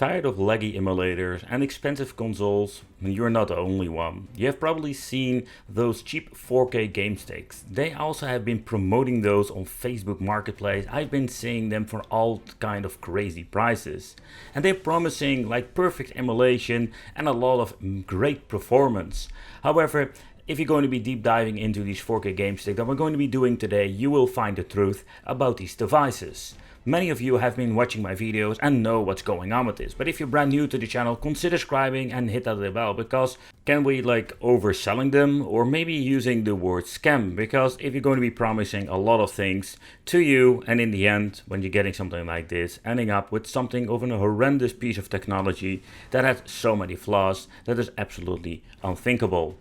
Tired of laggy emulators and expensive consoles? You're not the only one. You have probably seen those cheap 4K game sticks. They also have been promoting those on Facebook Marketplace. I've been seeing them for all kind of crazy prices. And they're promising like perfect emulation and a lot of great performance. However, if you're going to be deep diving into these 4K game sticks that we're going to be doing today, you will find the truth about these devices. Many of you have been watching my videos and know what's going on with this, but if you're brand new to the channel, consider subscribing and hit that little bell, because can we like overselling them, or maybe using the word scam? Because if you're going to be promising a lot of things to you and in the end when you're getting something like this, ending up with something of a horrendous piece of technology that has so many flaws that is absolutely unthinkable.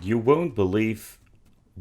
You won't believe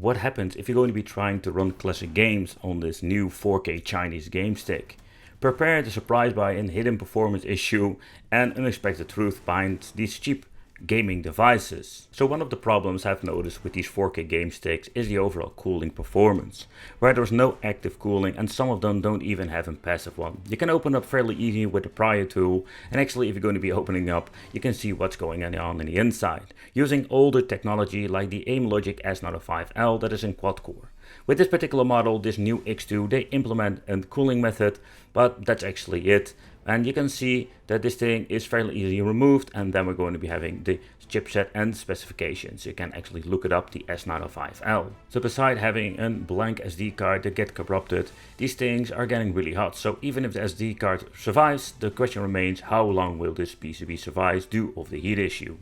what happens if you're going to be trying to run classic games on this new 4K Chinese game stick. Prepare to surprise by a hidden performance issue and unexpected truth behind these cheap gaming devices. So one of the problems I've noticed with these 4K game sticks is the overall cooling performance, where there's no active cooling and some of them don't even have a passive one. You can open up fairly easy with the prior tool, and actually if you're going to be opening up, you can see what's going on the inside, using older technology like the EmuElec S905L that is in quad core. With this particular model, this new X2, they implement a cooling method, but that's actually it. And you can see that this thing is fairly easily removed, and then we're going to be having the chipset and specifications. You can actually look it up, the S905L. So beside having a blank SD card that get corrupted, these things are getting really hot. So even if the SD card survives, the question remains, how long will this PCB survive due of the heat issue?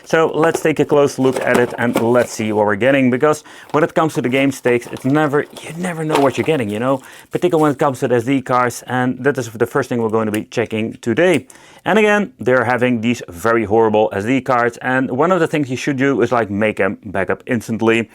So let's take a close look at it and let's see what we're getting, because when it comes to the game stakes, you never know what you're getting, you know, particularly when it comes to the SD cards, and that is the first thing we're going to be checking today. And again, they're having these very horrible SD cards, and one of the things you should do is like make them back up instantly.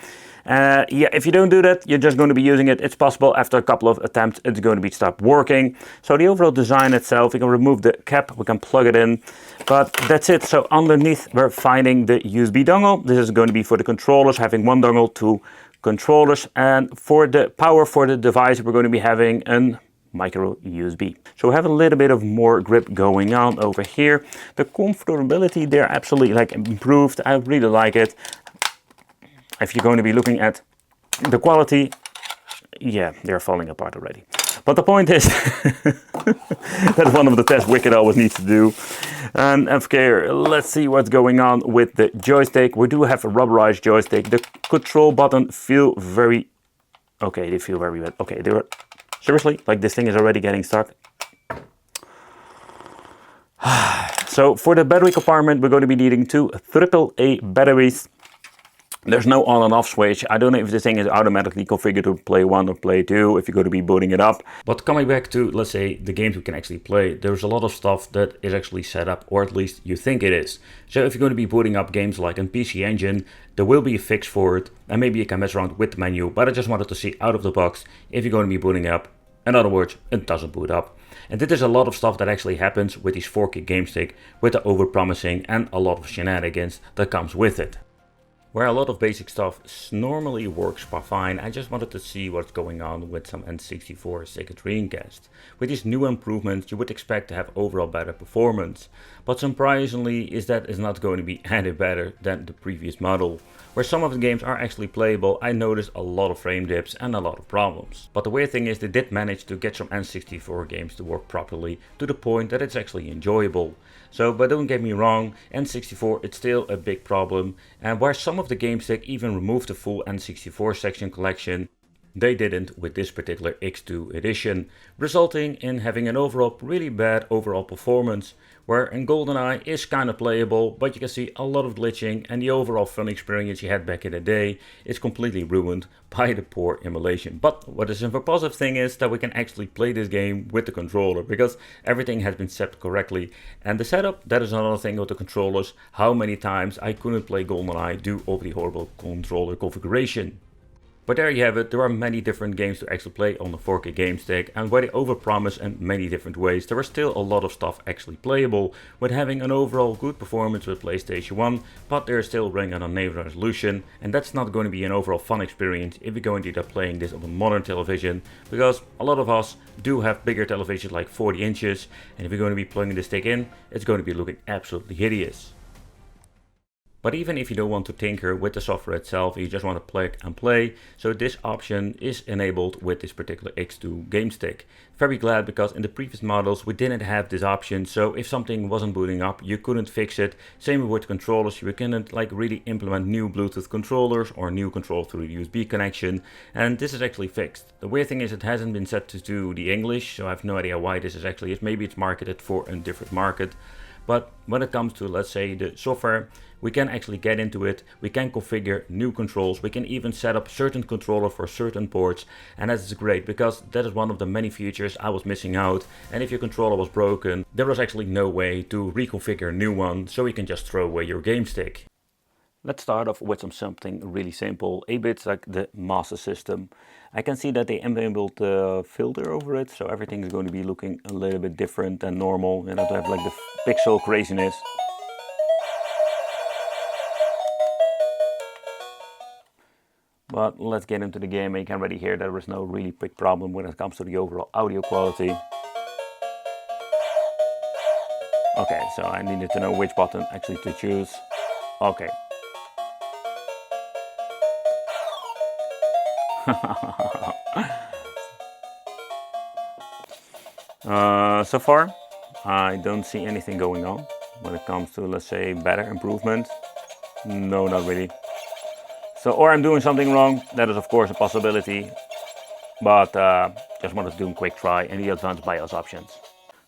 If you don't do that, you're just going to be using it. It's possible after a couple of attempts it's going to be stop working. So the overall design itself, we can remove the cap, we can plug it in, but that's it. So underneath we're finding the USB dongle. This is going to be for the controllers, having one dongle, two controllers, and for the power for the device we're going to be having a micro USB. So we have a little bit of more grip going on over here. The comfortability there absolutely like improved. I really like it. If you're going to be looking at the quality, yeah, they're falling apart already. But the point is, that's one of the tests Wicked always needs to do. And okay, let's see what's going on with the joystick. We do have a rubberized joystick. The control button feel very, okay, they feel very bad. Okay, they were, seriously, like this thing is already getting stuck. So for the battery compartment, we're going to be needing two AAA batteries. There's no on and off switch. I don't know if this thing is automatically configured to play 1 or play 2 if you're going to be booting it up. But coming back to, let's say, the games we can actually play, there's a lot of stuff that is actually set up, or at least you think it is. So if you're going to be booting up games like a PC Engine, there will be a fix for it, and maybe you can mess around with the menu, but I just wanted to see out of the box if you're going to be booting up. In other words, it doesn't boot up. And this is a lot of stuff that actually happens with these 4K game stick, with the over-promising and a lot of shenanigans that comes with it. Where a lot of basic stuff normally works fine, I just wanted to see what's going on with some N64 Sega Dreamcast. With these new improvements, you would expect to have overall better performance, but surprisingly is not going to be any better than the previous model. Where some of the games are actually playable, I noticed a lot of frame dips and a lot of problems. But the weird thing is they did manage to get some N64 games to work properly to the point that it's actually enjoyable. So, but don't get me wrong, N64 it's still a big problem, and where some of the game stick even removed the full N64 section collection, they didn't with this particular X2 edition, resulting in having an overall really bad overall performance, where in GoldenEye is kind of playable, but you can see a lot of glitching, and the overall fun experience you had back in the day is completely ruined by the poor emulation. But what is a positive thing is that we can actually play this game with the controller, because everything has been set correctly. And the setup, that is another thing with the controllers, how many times I couldn't play GoldenEye due to the horrible controller configuration. But there you have it, there are many different games to actually play on the 4K game stick, and while they overpromise in many different ways, there is still a lot of stuff actually playable, with having an overall good performance with PlayStation 1, but they're still running at a native resolution, and that's not going to be an overall fun experience if you're going to end up playing this on a modern television, because a lot of us do have bigger televisions like 40 inches, and if you're going to be plugging the stick in, it's going to be looking absolutely hideous. But even if you don't want to tinker with the software itself, you just want to plug and play, so this option is enabled with this particular X2 game stick. Very glad, because in the previous models we didn't have this option, so if something wasn't booting up you couldn't fix it. Same with controllers, you couldn't like really implement new Bluetooth controllers or new control through the USB connection, and this is actually fixed. The weird thing is it hasn't been set to do the English, so I have no idea why this is actually is. Maybe it's marketed for a different market. But when it comes to, let's say, the software, we can actually get into it, we can configure new controls, we can even set up certain controller for certain ports, and that is great, because that is one of the many features I was missing out, and if your controller was broken, there was actually no way to reconfigure a new one, so you can just throw away your game stick. Let's start off with something really simple, 8-bits like the Master System. I can see that they enabled the filter over it, so everything is going to be looking a little bit different than normal. You don't have like the pixel craziness. But let's get into the game, and you can already hear there is no really big problem when it comes to the overall audio quality. Okay, so I needed to know which button actually to choose. Okay. So far I don't see anything going on when it comes to, let's say, better improvement. No, not really. So, or I'm doing something wrong, that is of course a possibility, but just wanted to do a quick try in the advanced BIOS options.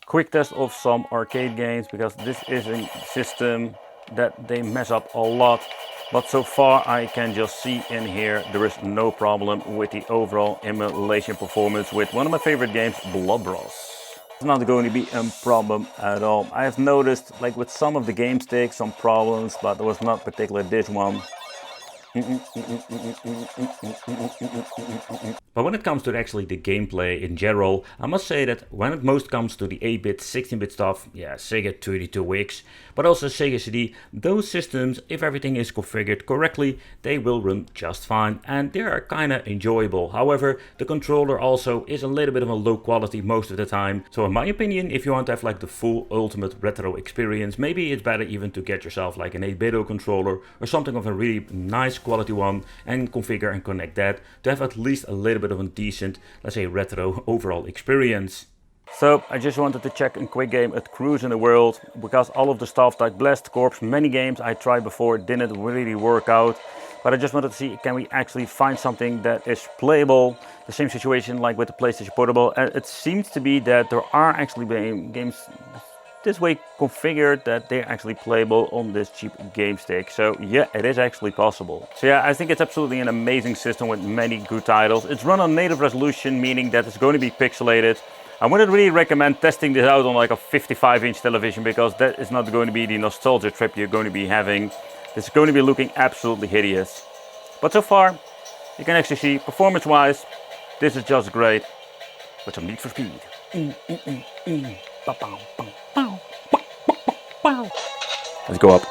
Quick test of some arcade games, because this is a system that they mess up a lot. But so far I can just see in here there is no problem with the overall emulation performance with one of my favorite games, Blood Bros. It's not going to be a problem at all. I have noticed, like with some of the game sticks, some problems, but it was not particularly this one. But when it comes to actually the gameplay in general, I must say that when it most comes to the 8-bit, 16-bit stuff, yeah, Sega 32X, but also Sega CD, those systems, if everything is configured correctly, they will run just fine, and they are kinda enjoyable. However, the controller also is a little bit of a low quality most of the time, so in my opinion, if you want to have like the full ultimate retro experience, maybe it's better even to get yourself like an 8-bit controller or something of a really nice quality one and configure and connect that to have at least a little bit of a decent, let's say, retro overall experience. So I just wanted to check a quick game at Cruise in the World, because all of the stuff like Blast Corps, many games I tried before didn't really work out, but I just wanted to see, can we actually find something that is playable? The same situation like with the PlayStation Portable, and it seems to be that there are actually games this way configured that they're actually playable on this cheap game stick. So yeah, it is actually possible. So yeah, I think it's absolutely an amazing system with many good titles. It's run on native resolution, meaning that it's going to be pixelated. I wouldn't really recommend testing this out on like a 55-inch television, because that is not going to be the nostalgia trip you're going to be having. It's going to be looking absolutely hideous. But so far, you can actually see, performance-wise, this is just great. With some Need for Speed. Let's go up.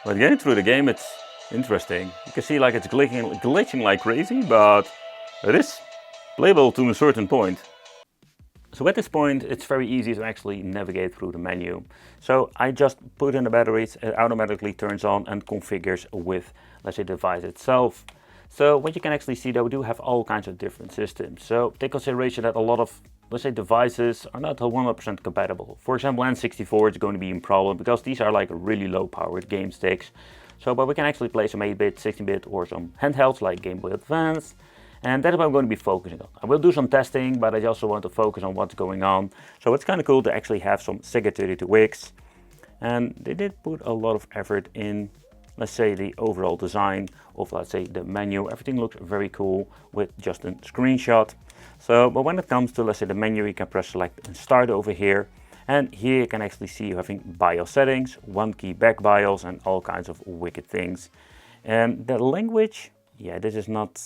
But getting through the game, it's interesting. You can see like it's glitching like crazy, but it is playable to a certain point. So at this point, it's very easy to actually navigate through the menu. So I just put in the batteries, it automatically turns on and configures with, let's say, the device itself. So what you can actually see that we do have all kinds of different systems. So take consideration that a lot of, let's say, devices are not 100% compatible. For example, N64 is going to be a problem, because these are like really low powered game sticks. So, but we can actually play some 8-bit, 16-bit or some handhelds like Game Boy Advance. And that's what I'm going to be focusing on. I will do some testing, but I also want to focus on what's going on. So it's kind of cool to actually have some Sega 32X. And they did put a lot of effort in, let's say, the overall design of, let's say, the menu. Everything looks very cool with just a screenshot. So, but when it comes to, let's say, the menu, you can press select and start over here. And here you can actually see you having BIOS settings, 1 key back BIOS, and all kinds of wicked things. And the language, yeah, this is not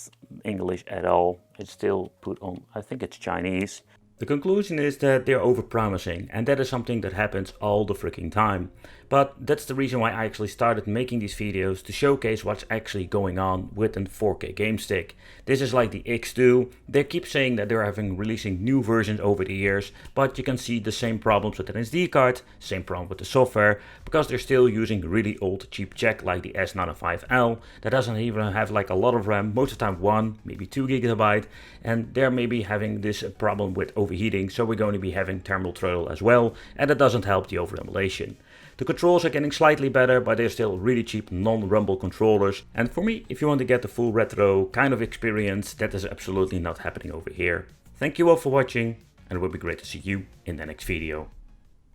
English at all. It's still put on, I think it's Chinese. The conclusion is that they're overpromising, and that is something that happens all the freaking time. But that's the reason why I actually started making these videos, to showcase what's actually going on with a 4K game stick. This is like the X2. They keep saying that they're releasing new versions over the years, but you can see the same problems with an SD card, same problem with the software, because they're still using really old cheap check like the S95L that doesn't even have like a lot of RAM, most of the time 1, maybe 2 GB, and they're maybe having this problem with overheating, so we're going to be having thermal throttle as well, and that doesn't help the overall emulation. The controls are getting slightly better, but they're still really cheap non-rumble controllers. And for me, if you want to get the full retro kind of experience, that is absolutely not happening over here. Thank you all for watching, and it will be great to see you in the next video.